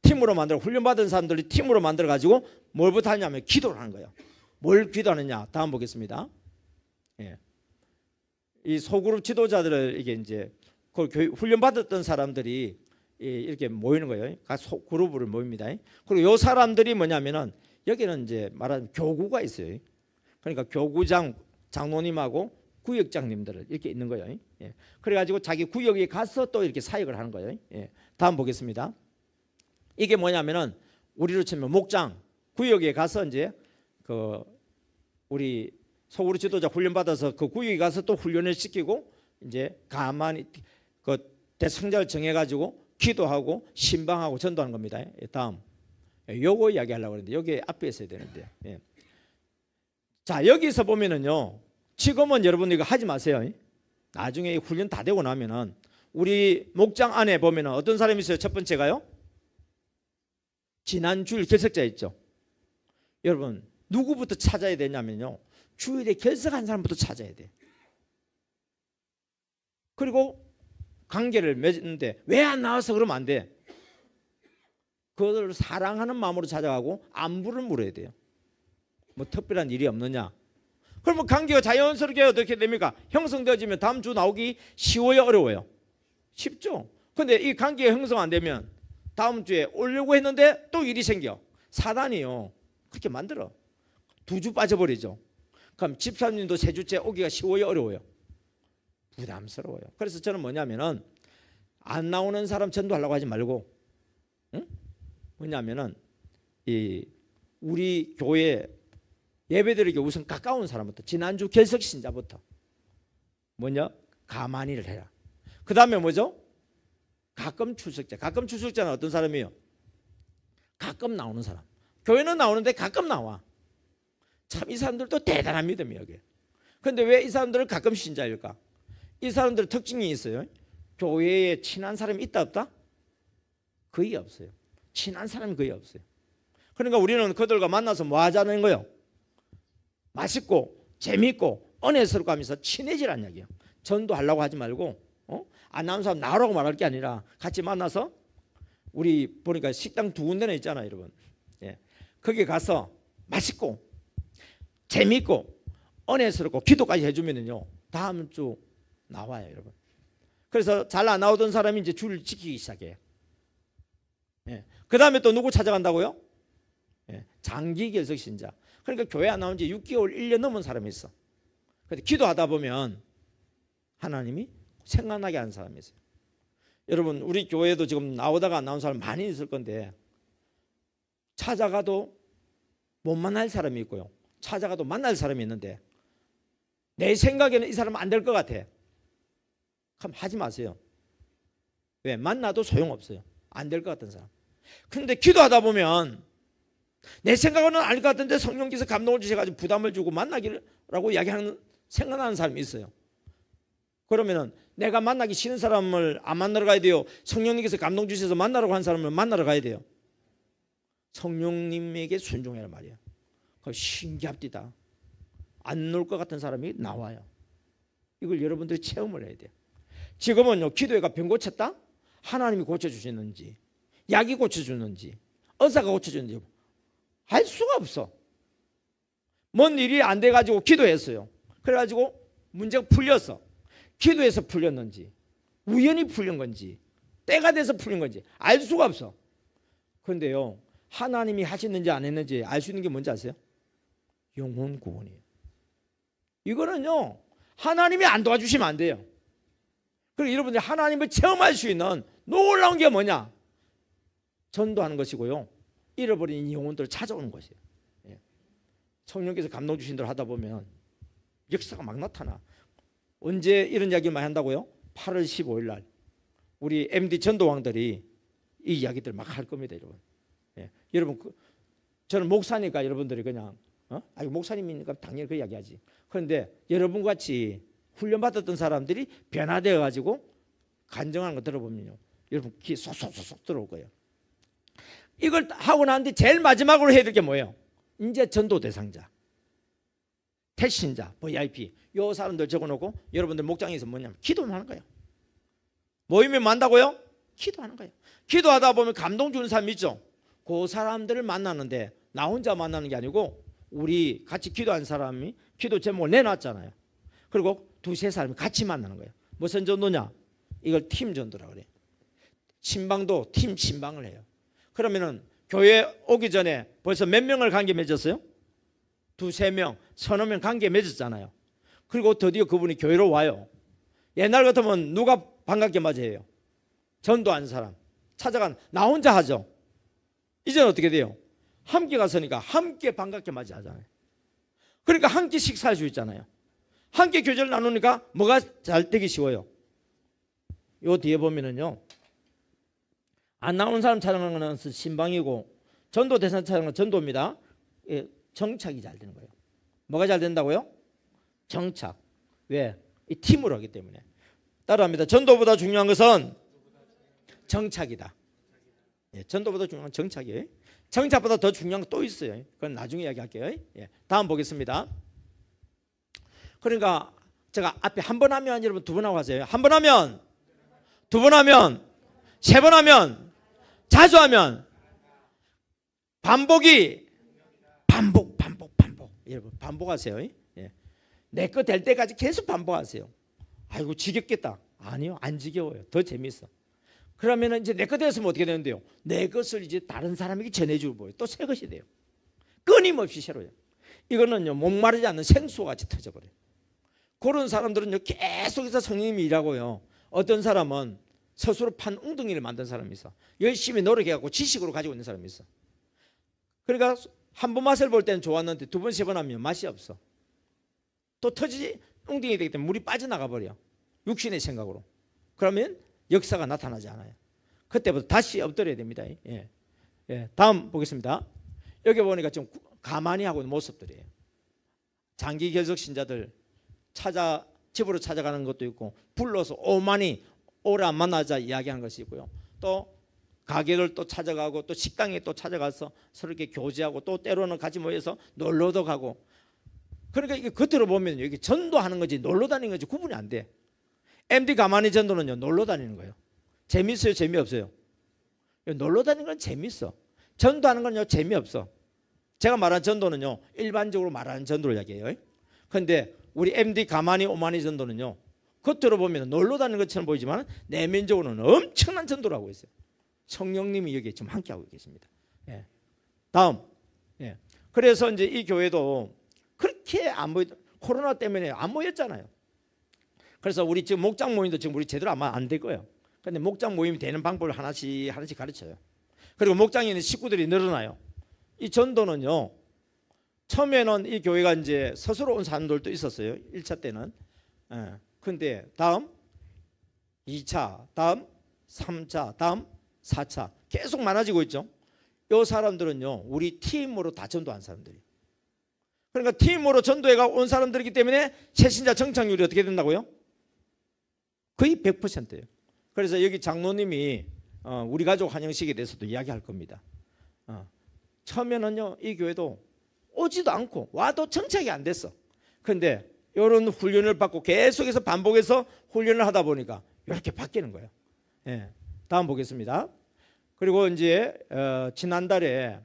팀으로 만들어 훈련받은 사람들이 팀으로 만들어 가지고 뭘부터 하냐면 기도를 하는 거예요. 뭘 기도하느냐? 다음 보겠습니다. 이 소그룹 지도자들을 이게 이제 그 훈련받았던 사람들이 이렇게 모이는 거예요. 각 그룹으로 모입니다. 그리고 요 사람들이 뭐냐면은 여기는 이제 말하자면 교구가 있어요. 그러니까 교구장 장로님하고 구역장님들 이렇게 있는 거예요. 그래가지고 자기 구역에 가서 또 이렇게 사역을 하는 거예요. 다음 보겠습니다. 이게 뭐냐면은 우리로 치면 목장 구역에 가서 이제 그 우리 소그룹 지도자 훈련 받아서 그 구역에 가서 또 훈련을 시키고 이제 가만히 그 대성자를 정해가지고 기도하고 신방하고 전도하는 겁니다. 다음 요거 이야기하려고 그러는데 여기 앞에 있어야 되는데 자 여기서 보면은요 지금은 여러분 이거 하지 마세요. 나중에 훈련 다 되고 나면은 우리 목장 안에 보면은 어떤 사람이 있어요. 첫 번째가요 지난 주일 결석자 있죠. 여러분 누구부터 찾아야 되냐면요 주일에 결석한 사람부터 찾아야 돼. 그리고 관계를 맺는데 왜 안 나와서 그러면 안 돼. 그걸 사랑하는 마음으로 찾아가고 안부를 물어야 돼요. 뭐 특별한 일이 없느냐. 그러면 관계가 자연스럽게 어떻게 됩니까? 형성되어지면 다음 주 나오기 쉬워요, 어려워요? 쉽죠. 근데 이 관계가 형성 안 되면 다음 주에 오려고 했는데 또 일이 생겨. 사단이요 그렇게 만들어. 2주 빠져버리죠. 그럼 집사님도 3주째 오기가 쉬워요, 어려워요? 부담스러워요. 그래서 저는 뭐냐면은 안 나오는 사람 전도하려고 하지 말고 뭐냐면은 이 우리 교회 예배드리기 우선 가까운 사람부터 지난주 결석 신자부터 뭐냐 가만히를 해라. 그 다음에 뭐죠? 가끔 출석자. 가끔 출석자는 어떤 사람이에요? 가끔 나오는 사람. 교회는 나오는데 가끔 나와. 참 이 사람들도 대단한 믿음이에요. 여기. 그런데 왜 이 사람들은 가끔 신자일까? 이 사람들 특징이 있어요. 교회에 친한 사람이 있다 없다? 거의 없어요. 친한 사람이 거의 없어요. 그러니까 우리는 그들과 만나서 뭐 하자는 거예요? 맛있고 재미있고 은혜스럽고 하면서 친해지라는 얘기예요. 전도하려고 하지 말고 안 나오는 사람 나오라고 말할 게 아니라 같이 만나서 우리 보니까 식당 2군데나 있잖아요, 여러분. 거기 가서 맛있고 재미있고 은혜스럽고 기도까지 해주면은요 다음 주 나와요, 여러분. 그래서 잘 안 나오던 사람이 이제 줄을 지키기 시작해요. 그 다음에 또 누구 찾아간다고요? 장기 결석 신자. 그러니까 교회 안 나온 지 6개월, 1년 넘은 사람이 있어. 근데 기도하다 보면 하나님이 생각나게 하는 사람이 있어요. 여러분, 우리 교회도 지금 나오다가 안 나온 사람 많이 있을 건데, 찾아가도 못 만날 사람이 있고요, 찾아가도 만날 사람이 있는데, 내 생각에는 이 사람은 안 될 것 같아. 그럼 하지 마세요. 왜? 만나도 소용없어요. 안 될 것 같은 사람. 그런데 기도하다 보면 내 생각은 아닐 것 같은데 성령께서 감동을 주셔가지고 부담을 주고 만나기라고 이야기하는, 생각나는 사람이 있어요. 그러면은 내가 만나기 싫은 사람을 안 만나러 가야 돼요? 성령님께서 감동 주셔서 만나라고 한 사람을 만나러 가야 돼요? 성령님에게 순종해라 말이야. 신기합디다. 안 놀 것 같은 사람이 나와요. 이걸 여러분들이 체험을 해야 돼요. 지금은요, 기도회가 병 고쳤다? 하나님이 고쳐주셨는지, 약이 고쳐주는지, 의사가 고쳐주는지 알 수가 없어. 뭔 일이 안 돼가지고 기도했어요. 그래가지고 문제가 풀렸어. 기도해서 풀렸는지, 우연히 풀린 건지, 때가 돼서 풀린 건지 알 수가 없어. 그런데요, 하나님이 하셨는지 안 했는지 알 수 있는 게 뭔지 아세요? 영혼 구원이에요. 이거는요, 하나님이 안 도와주시면 안 돼요. 그리고 여러분들이 하나님을 체험할 수 있는 놀라운 게 뭐냐? 전도하는 것이고요, 잃어버린 영혼들을 찾아오는 것이에요. 성령께서 감동 주신 대로 하다 보면 역사가 막 나타나. 언제 이런 이야기를 많이 한다고요? 8월 15일 날 우리 MD 전도왕들이 이 이야기들을 막 할 겁니다, 여러분. 여러분, 저는 목사니까 여러분들이 그냥 목사님이니까 당연히 그 이야기하지. 그런데 여러분 같이 훈련받았던 사람들이 변화되어 가지고 간증하는 거 들어보면요, 여러분 귀에 쏙쏙쏙 들어올 거예요. 이걸 하고 난 뒤 제일 마지막으로 해야 될 게 뭐예요? 이제 전도 대상자, 택신자, VIP, 요 사람들 적어놓고 여러분들 목장에서 뭐냐면 기도만 하는 거예요. 모임에 만다고요? 기도하는 거예요. 기도하다 보면 감동 주는 사람 있죠? 그 사람들을 만나는데 나 혼자 만나는 게 아니고 우리 같이 기도한 사람이 기도 제목을 내놨잖아요. 그리고 두세 사람이 같이 만나는 거예요. 무슨 전도냐? 이걸 팀 전도라고 그래요. 신방도 팀 신방을 해요. 그러면은 교회 오기 전에 벌써 몇 명을 관계 맺었어요? 두세 명, 서너 명 관계 맺었잖아요. 그리고 드디어 그분이 교회로 와요. 옛날 같으면 누가 반갑게 맞이해요? 전도한 사람 찾아간, 나 혼자 하죠. 이제는 어떻게 돼요? 함께 갔으니까 함께 반갑게 맞이하잖아요. 그러니까 함께 식사할 수 있잖아요. 함께 교제를 나누니까 뭐가 잘 되기 쉬워요? 요 뒤에 보면은요, 안 나오는 사람 찾아가는 건 신방이고, 전도 대상 찾아가는 건 전도입니다. 정착이 잘 되는 거예요. 뭐가 잘 된다고요? 정착. 왜? 이 팀으로 하기 때문에. 따라합니다. 전도보다 중요한 것은 정착이다. 전도보다 중요한 건 정착이에요. 정착보다 더 중요한 건 또 있어요. 그건 나중에 이야기할게요. 다음 보겠습니다. 그러니까 제가 앞에 한 번 하면 여러분 두 번 하고 하세요. 한 번 하면, 두 번 하면, 세 번 하면, 자주 하면, 반복이 반복. 여러분 반복하세요. 내 거 될 때까지 계속 반복하세요. 아이고 지겹겠다. 아니요, 안 지겨워요. 더 재미있어. 그러면 이제 내 거 되었으면 어떻게 되는데요? 내 것을 이제 다른 사람에게 전해주고 보여요. 또 새 것이 돼요. 끊임없이 새로요. 이거는요, 목마르지 않는 생수와 같이 터져버려요. 그런 사람들은요, 계속해서 성령님이 일하고요. 어떤 사람은 스스로 판 웅덩이를 만든 사람이 있어. 열심히 노력해갖고 지식으로 가지고 있는 사람이 있어. 그러니까 한 번 맛을 볼 때는 좋았는데 두 번, 세 번 하면 맛이 없어. 또 터지지 웅덩이 되기 때문에 물이 빠져나가 버려. 육신의 생각으로. 그러면 역사가 나타나지 않아요. 그때부터 다시 엎드려야 됩니다. 다음 보겠습니다. 여기 보니까 좀 가만히 하고 있는 모습들이에요. 장기 결석 신자들 집으로 찾아가는 것도 있고, 불러서 오만이 오래 안 만나자 이야기하는 것이 있고요. 또 가게를 또 찾아가고, 또 식당에 또 찾아가서 서로 이렇게 교제하고, 또 때로는 같이 모여서 놀러도 가고. 그러니까 이게 겉으로 보면 여기 전도하는 건지 놀러 다니는 건지 구분이 안 돼. MD 가만히 전도는요, 놀러 다니는 거예요. 재밌어요, 재미없어요? 놀러 다니는 건 재밌어. 전도하는 건요, 재미없어. 제가 말하는 전도는요, 일반적으로 말하는 전도를 이야기해요. 그런데 우리 MD 가만히 오만히 전도는요, 겉으로 보면 놀러 다니는 것처럼 보이지만 내면적으로는 엄청난 전도를 하고 있어요. 성령님이 여기 지금 함께하고 계십니다. 다음 예. 그래서 이제 이 교회도 그렇게 안 모였, 코로나 때문에 안 모였잖아요. 그래서 우리 지금 목장 모임도 지금 우리 제대로 아마 안 될 거예요. 근데 목장 모임이 되는 방법을 하나씩 가르쳐요. 그리고 목장에 있는 식구들이 늘어나요. 이 전도는요, 처음에는 이 교회가 이제 스스로 온 사람들도 있었어요. 1차 때는. 예. 근데 다음 2차, 다음 3차, 다음 4차 계속 많아지고 있죠. 이 사람들은요, 우리 팀으로 다 전도한 사람들이. 그러니까 팀으로 전도회가 온 사람들이기 때문에 새신자 정착률이 어떻게 된다고요? 거의 100%예요. 그래서 여기 장로님이 우리 가족 환영식에 대해서도 이야기할 겁니다. 처음에는요, 이 교회도 오지도 않고 와도 정착이 안 됐어. 그런데 이런 훈련을 받고 계속해서 반복해서 훈련을 하다 보니까 이렇게 바뀌는 거예요. 예. 다음 보겠습니다. 그리고 이제 지난달에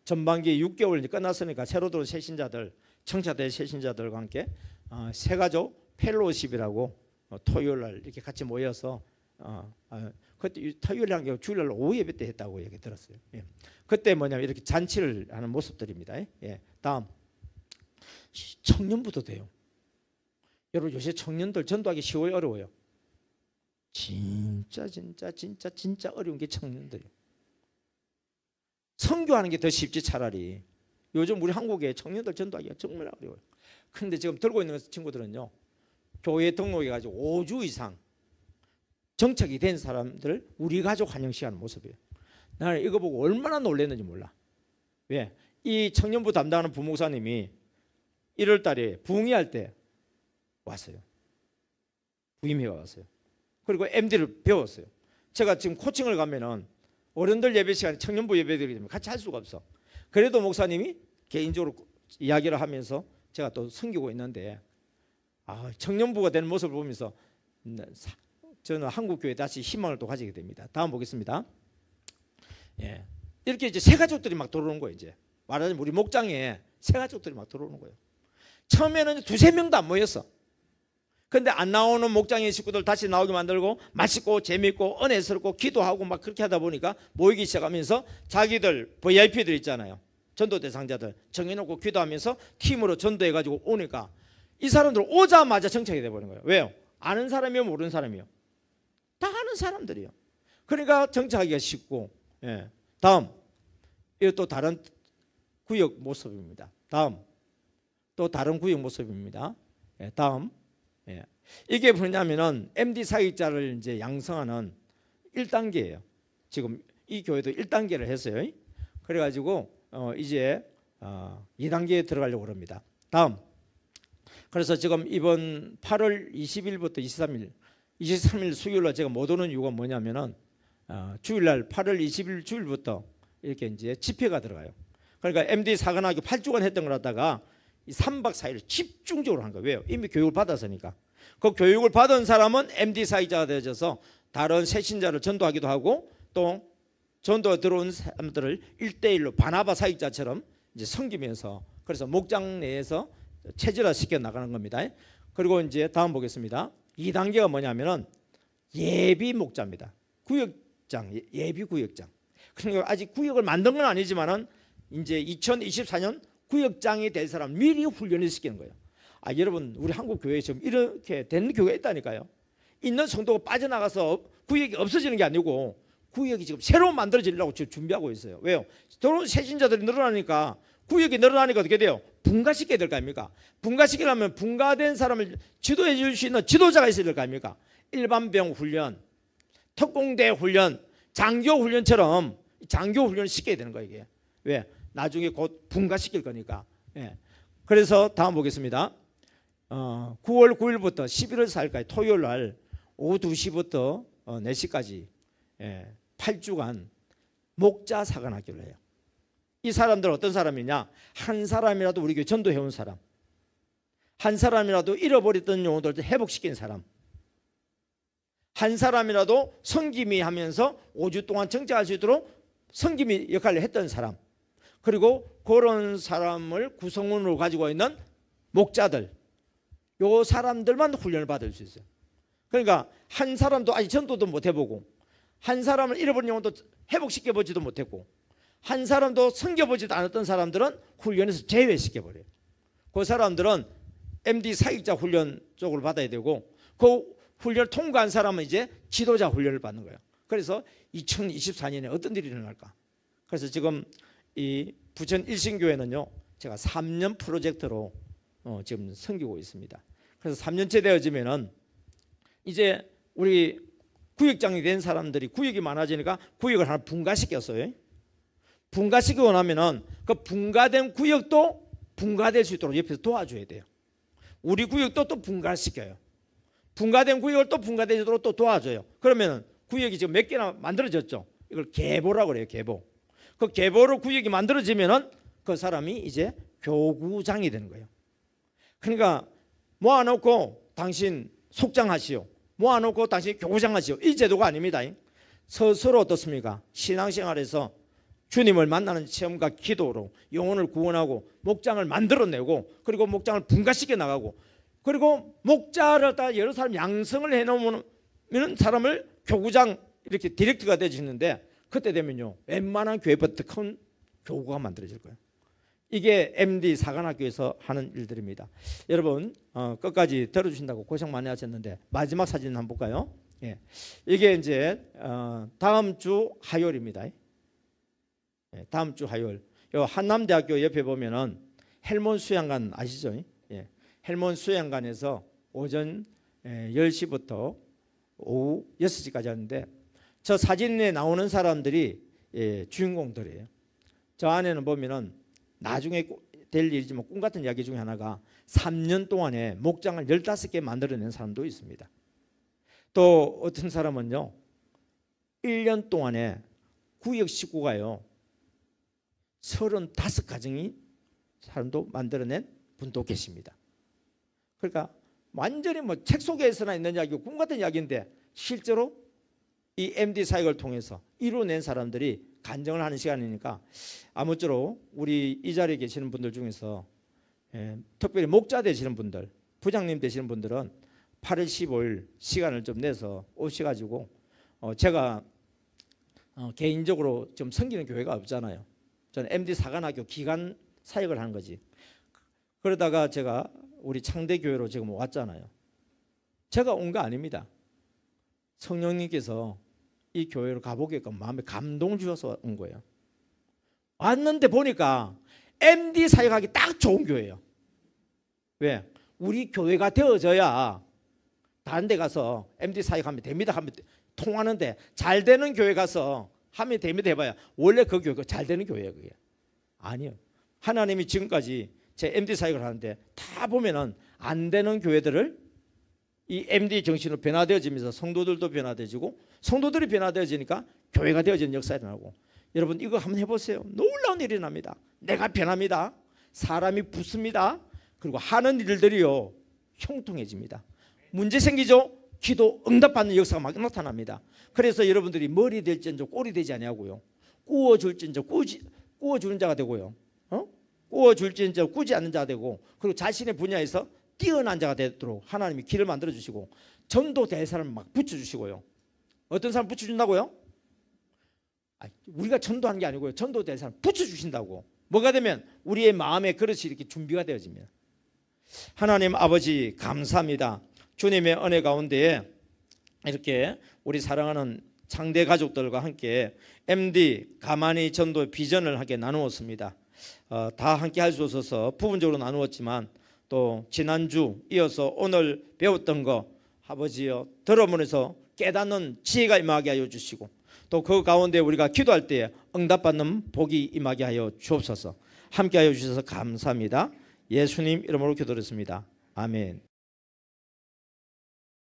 전반기 6개월 이제 끝났으니까 새로 들어온 새신자들, 청차대 새신자들과 함께 새가족 펠로우십이라고 토요일 날 이렇게 같이 모여서 그때 토요일 한 게 주일날 오후 예배 때 했다고 얘기 들었어요. 예. 그때 뭐냐면 이렇게 잔치를 하는 모습들입니다. 예. 다음 청년부도 돼요. 여러분 요새 청년들 전도하기 쉬워요, 어려워요? 진짜 어려운 게 청년들이에요. 선교하는 게 더 쉽지 차라리. 요즘 우리 한국에 청년들 전도하기가 정말 어려워요. 그런데 지금 들고 있는 친구들은요, 교회 등록해가지고 5주 이상 정착이 된 사람들 우리 가족 환영식 하는 모습이에요. 나는 이거 보고 얼마나 놀랐는지 몰라. 왜? 이 청년부 담당하는 부목사님이 1월 달에 부흥회할 때 왔어요. 부임회가 왔어요. 그리고 MD를 배웠어요. 제가 지금 코칭을 가면은 어른들 예배 시간에 청년부 예배드리기 때문에 같이 할 수가 없어. 그래도 목사님이 개인적으로 이야기를 하면서 제가 또 섬기고 있는데 청년부가 되는 모습을 보면서 저는 한국교회에 다시 희망을 또 가지게 됩니다. 다음 보겠습니다. 예. 이렇게 이제 새 가족들이 막 들어오는 거예요. 이제 말하자면 우리 목장에 새 가족들이 막 들어오는 거예요. 처음에는 두세 명도 안 모였어. 근데 안 나오는 목장의 식구들 다시 나오게 만들고 맛있고 재밌고 은혜스럽고 기도하고 막 그렇게 하다 보니까 모이기 시작하면서 자기들 VIP들 있잖아요. 전도 대상자들 정해놓고 기도하면서 팀으로 전도해가지고 오니까 이 사람들 오자마자 정착이 돼버린 거예요. 왜요? 아는 사람이요, 모르는 사람이요? 다 아는 사람들이요. 그러니까 정착하기가 쉽고. 예. 다음 이거 또 다른 구역 모습입니다. 다음 또 다른 구역 모습입니다. 예. 다음 예. 이게 뭐냐면은 MD 사역자를 이제 양성하는 1단계예요. 지금 이 교회도 1단계를 했어요. 그래가지고 이제 2단계에 들어가려고 합니다. 다음. 그래서 지금 이번 8월 20일부터 23일 수요일날 제가 못 오는 이유가 뭐냐면은 주일날 8월 20일 주일부터 이렇게 이제 집회가 들어가요. 그러니까 MD 사관학교 8주간 했던 걸 갖다가 3박 4일을 집중적으로 한 거예요. 왜요? 이미 교육을 받았으니까. 그 교육을 받은 사람은 MD 사역자가 되어져서 다른 새신자를 전도하기도 하고 또 전도가 들어온 사람들을 1대1로 바나바 사역자처럼 이제 섬기면서 그래서 목장 내에서 체질화 시켜 나가는 겁니다. 그리고 이제 다음 보겠습니다. 2단계가 뭐냐면은 예비 목자입니다. 구역장, 예비 구역장. 그러니까 아직 구역을 만든 건 아니지만은 이제 2024년 구역장이 될 사람 미리 훈련을 시키는 거예요. 여러분 우리 한국 교회에 지금 이렇게 된 교회가 있다니까요. 있는 성도가 빠져나가서 구역이 없어지는 게 아니고 구역이 지금 새로 만들어지려고 지금 준비하고 있어요. 왜요? 들어온 새신자들이 늘어나니까 구역이 늘어나니까 어떻게 돼요? 분가시켜야 될 거 아닙니까? 분가시키려면 분가된 사람을 지도해 줄 수 있는 지도자가 있어야 될 거 아닙니까? 일반병 훈련, 특공대 훈련, 장교 훈련처럼 장교 훈련을 시켜야 되는 거예요. 이게. 왜? 나중에 곧 분가시킬 거니까. 예. 그래서 다음 보겠습니다. 9월 9일부터 11월 4일까지 토요일 날 오후 2시부터 4시까지 8주간 목자 사관학교를 해요. 이 사람들은 어떤 사람이냐? 한 사람이라도 우리 교회 전도해온 사람, 한 사람이라도 잃어버렸던 영혼들을 회복시킨 사람, 한 사람이라도 성김이 하면서 5주 동안 정착할 수 있도록 성김이 역할을 했던 사람, 그리고 그런 사람을 구성원으로 가지고 있는 목자들, 요 사람들만 훈련을 받을 수 있어요. 그러니까 한 사람도 아직 전도도 못 해보고 한 사람을 잃어버린 영혼도 회복시켜보지도 못했고 한 사람도 섬겨보지도 않았던 사람들은 훈련에서 제외시켜버려요. 그 사람들은 MD 사역자 훈련 쪽으로 받아야 되고 그 훈련을 통과한 사람은 이제 지도자 훈련을 받는 거예요. 그래서 2024년에 어떤 일이 일어날까? 그래서 지금 이 부천 일신교회는요, 제가 3년 프로젝트로 지금 섬기고 있습니다. 그래서 3년째 되어지면은 이제 우리 구역장이 된 사람들이 구역이 많아지니까 구역을 하나 분가시켰어요. 분가시키고 나면은 그 분가된 구역도 분가될 수 있도록 옆에서 도와줘야 돼요. 우리 구역도 또 분가시켜요. 분가된 구역을 또 분가되도록 또 도와줘요. 그러면 구역이 지금 몇 개나 만들어졌죠. 이걸 계보라고 그래요. 계보. 그 계보로 구역이 만들어지면은 그 사람이 이제 교구장이 되는 거예요. 그러니까 모아놓고 당신 속장하시오, 모아놓고 당신 교구장하시오, 이 제도가 아닙니다. 스스로 어떻습니까? 신앙생활에서 주님을 만나는 체험과 기도로 영혼을 구원하고 목장을 만들어내고 그리고 목장을 분가시켜 나가고 그리고 목자를 따라 여러 사람 양성을 해놓으면 사람을 교구장 이렇게 디렉터가 되어지는데 그때 되면요 웬만한 교회보다 큰 교구가 만들어질 거예요. 이게 MD 사관학교에서 하는 일들입니다. 여러분 끝까지 들어주신다고 고생 많이 하셨는데 마지막 사진 한번 볼까요? 예. 이게 이제 다음 주 화요일입니다. 예, 다음 주 화요일 요 한남대학교 옆에 보면은 헬몬 수양관 아시죠? 예. 헬몬 수양관에서 오전 10시부터 오후 6시까지 하는데 저 사진에 나오는 사람들이 주인공들이에요. 저 안에는 보면은 나중에 될 일이지만 꿈 같은 이야기 중에 하나가 3년 동안에 목장을 15개 만들어낸 사람도 있습니다. 또 어떤 사람은요 1년 동안에 구역 식구가요 35가정이 사람도 만들어낸 분도 계십니다. 그러니까 완전히 뭐 책 속에서나 있는 이야기고 꿈 같은 이야기인데 실제로 이 MD 사역을 통해서 이루어낸 사람들이 간증을 하는 시간이니까 아무쪼록 우리 이 자리에 계시는 분들 중에서 특별히 목자 되시는 분들, 부장님 되시는 분들은 8월 15일 시간을 좀 내서 오셔가지고 제가 개인적으로 좀 섬기는 교회가 없잖아요. 저는 MD 사관학교 기간 사역을 하는 거지. 그러다가 제가 우리 창대교회로 지금 왔잖아요. 제가 온 거 아닙니다. 성령님께서 이 교회로 가보게끔 마음에 감동을 주셔서 온 거예요. 왔는데 보니까 MD 사역하기 딱 좋은 교회예요. 왜? 우리 교회가 되어져야 다른 데 가서 MD 사역하면 됩니다 하면 통하는데 잘 되는 교회 가서 하면 됩니다 해봐야 원래 그 교회가 잘 되는 교회예요. 그게 아니요. 하나님이 지금까지 제 MD 사역을 하는데 다 보면은 안 되는 교회들을 이 MD 정신으로 변화되어지면서 성도들도 변화되어지고 성도들이 변화되어지니까 교회가 되어지는 역사가 일어나고 여러분 이거 한번 해보세요. 놀라운 일이 납니다. 내가 변합니다. 사람이 붙습니다. 그리고 하는 일들이요 형통해집니다. 문제 생기죠? 기도 응답받는 역사가 막 나타납니다. 그래서 여러분들이 머리 될지언정 꼴이 되지 아니하고요 꾸어줄지언정 꾸어주는 자가 되고요 꾸어줄지언정 꾸지 않는 자가 되고 그리고 자신의 분야에서 뛰어난 자가 되도록 하나님이 길을 만들어 주시고 전도 대사를 막 붙여주시고요. 어떤 사람 붙여준다고요? 우리가 전도하는 게 아니고요 전도 대사를 붙여주신다고. 뭐가 되면 우리의 마음의 그릇이 이렇게 준비가 되어집니다. 하나님 아버지 감사합니다. 주님의 은혜 가운데에 이렇게 우리 사랑하는 창대 가족들과 함께 MD 가만히 전도 비전을 함께 나누었습니다. 다 함께 할 수 없어서 부분적으로 나누었지만 또 지난주 이어서 오늘 배웠던 거 아버지여 들어보면서 깨닫는 지혜가 임하게 하여 주시고 또 그 가운데 우리가 기도할 때 응답받는 복이 임하게 하여 주옵소서. 함께 하여 주셔서 감사합니다. 예수님 이름으로 기도드렸습니다. 아멘.